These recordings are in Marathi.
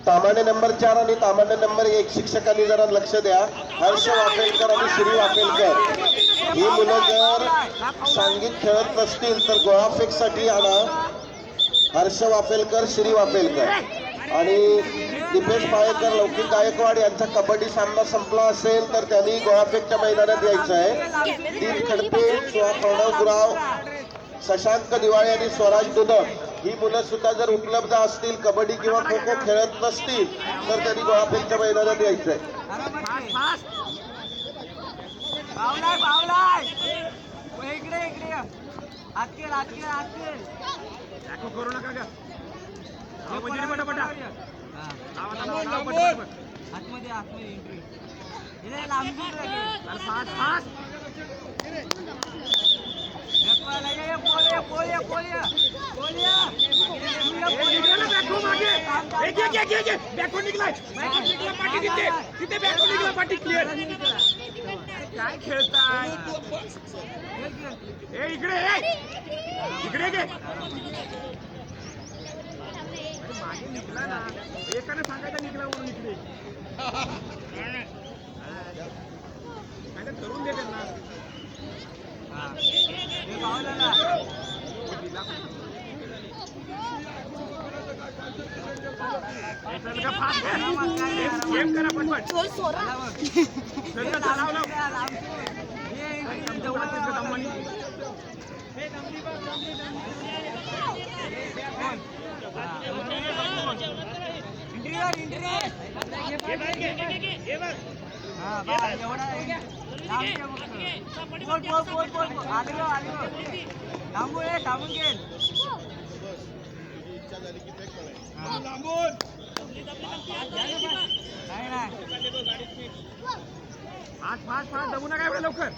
सामान्य नंबर 4 आणि सामान्य नंबर 1 शिक्षकांनी जरा लक्ष द्या. हर्ष वाफेलकर आणि श्री वाफेलकर ही मुलं जर सांगीत खेळत नसतील तर गोळाफेक साठी आणा. हर्ष वाफेलकर, श्री वाफेलकर आणि दीपेश पाळेकर, लौकिक गायकवाड यांचा कबड्डी सामना संपला असेल तर त्यांनी गोळाफेकच्या मैदानात यायचं आहे. दीप खडपे, प्रणव गुराव, शशांक दिवाळे आणि स्वराज दुदक ही मुलं सुद्धा जर उपलब्ध असतील, कबड्डी किंवा खो खो खेळत नसतील तर त्यांनी गोळाफेकच्या मैदानात यायचंय. करू नका का आतमध्ये एंट्री काय खेळताय इकडे इकडे मागे निघला ना एकाने सांगायचं निघला म्हणून इकडे करून देते ना दबू नका एवढं लवकर.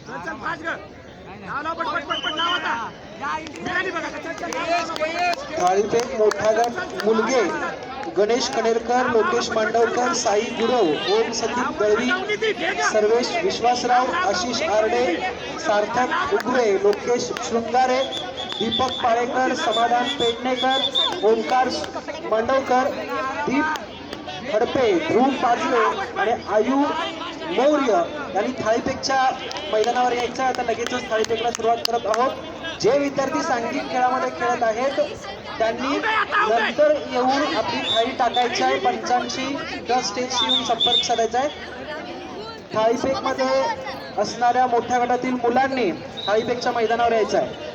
चल फास्ट कर. थाळीफेक मोठा गट मुलगे गणेश कनेरकर, लोकेश मांडवकर, साई गुरव, ओम सतीप दळवी, सर्वेश विश्वासराव, आशिष आरडे, सार्थक उगवे, लोकेश शृंगारे, दीपक पाळेकर, समाधान पेडणेकर, ओंकार मांडवकर, दीप खडपे, ध्रुव पाजले आणि आयु मौर्य यांनी थाळीफेकच्या मैदानावर यायचं. आता लगेचच थाळीफेकला सुरुवात करत आहोत. जे विद्यार्थी सांघिक खेळामध्ये खेळत आहेत त्यांनी नंतर येऊन आपली थाळी टाकायची आहे. पंचांशी किंवा स्टेजशी येऊन संपर्क साधायचा आहे. थाळीफेक मध्ये असणाऱ्या मोठ्या गटातील मुलांनी थाळीफेकच्या मैदानावर यायचं आहे.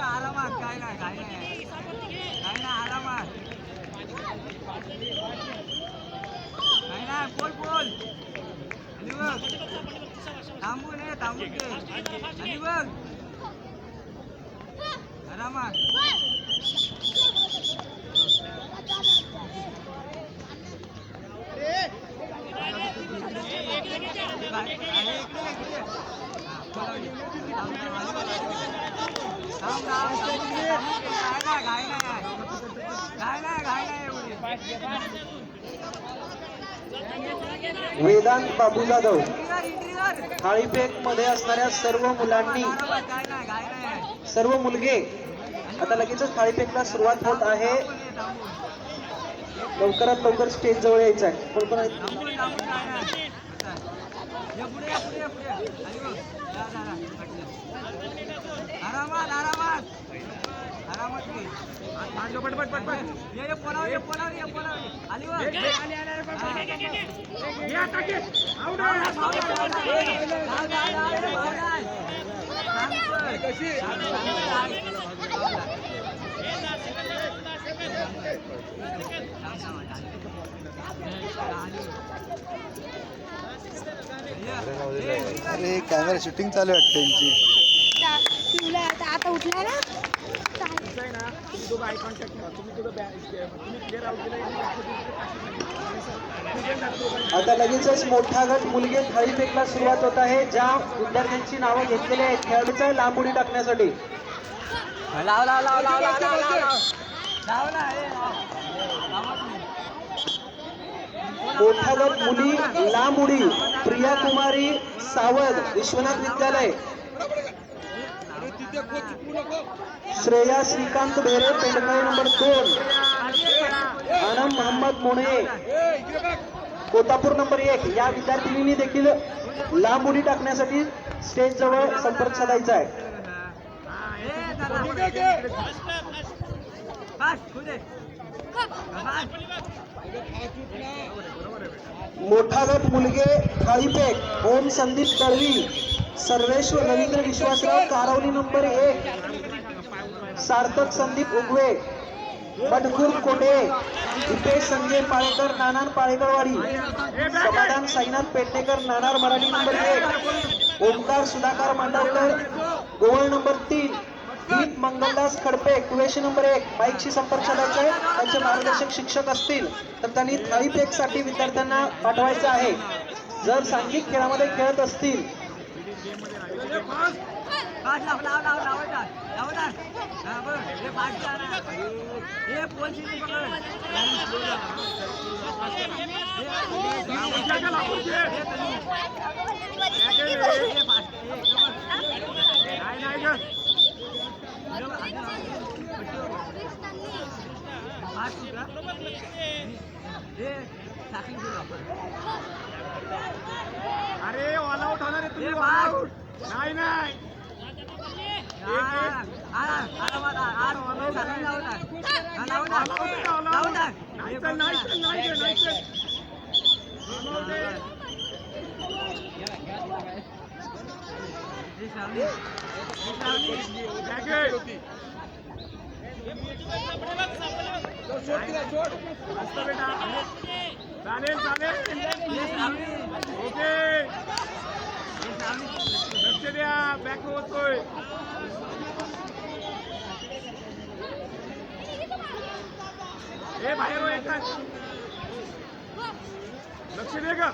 आरामात काय नाही आरामात बोल थांबून आणि बघ आरामात. वेदांत बाबू जाधव, थाळीफेक मध्ये असणाऱ्या सर्व मुलांनी, सर्व मुलगे आता लगेचच थाळीफेकला सुरुवात होत आहे. लवकरात लवकर स्टेज जवळ यायचं आहे. अरे कॅमेरा शूटिंग चालू आहे वाटतं त्यांची. आता उठला ना तुमचं आहे ना, तुम्ही दोघं आय कॉन्टॅक्ट करा. तुम्ही तुम्ही क्लिअर आउट दिलं. आता लगेचच मोठा गट मुलगे थाळी फेकला सुरुवात होत आहे. ज्या विद्यार्थ्यांची नावं घेतलेली आहेत खेळाडूचा लांब उडी टाकण्यासाठी. लाव लाव लाव लाव लाव लाव लाव लाव ना हे मोठा गट मुली लांब उडी प्रिया कुमारी सावंत विश्वनाथ विद्यालय, श्रेया श्रीकांत बेरे पेंडकाई नंबर 2, आनम मोहम्मद मोणे कोतापूर नंबर 1 या विद्यार्थिनींनी देखील लांब उडी टाकण्यासाठी स्टेज जवळ संपर्क साधायचा आहे. मोठा गट मुलगे थाळीफेक ओम संदीप तळवी, सर्वेश्वर रवींद्र विश्वासराव कारवली नंबर 1, सार्थक संदीप उगवे बडखूर कोटे, हितेश संजय पाळेकर नानार पाळेकरवाडी, समाधान साईनाथ पेडणेकर नानार मराठी नंबर 1, ओमकार सुधाकर मांडवकर गोवळ नंबर 3, दीप मंगलदास खडपे कुवेशी नंबर 1. बाईकशी संपर्क साधायचा आहे. त्यांचे मार्गदर्शक शिक्षक असतील तर त्यांनी थाळीफेकसाठी विद्यार्थ्यांना पाठवायचं आहे. जर सांघिक खेळामध्ये खेळत असतील अरे ऑल आउट होणार आहे तुम्ही. ऑल आउट नाही नाही चालेल चालेल ओके लक्ष द्या बॅक होतोय. हे बाहेर हो एकच लक्ष दे का.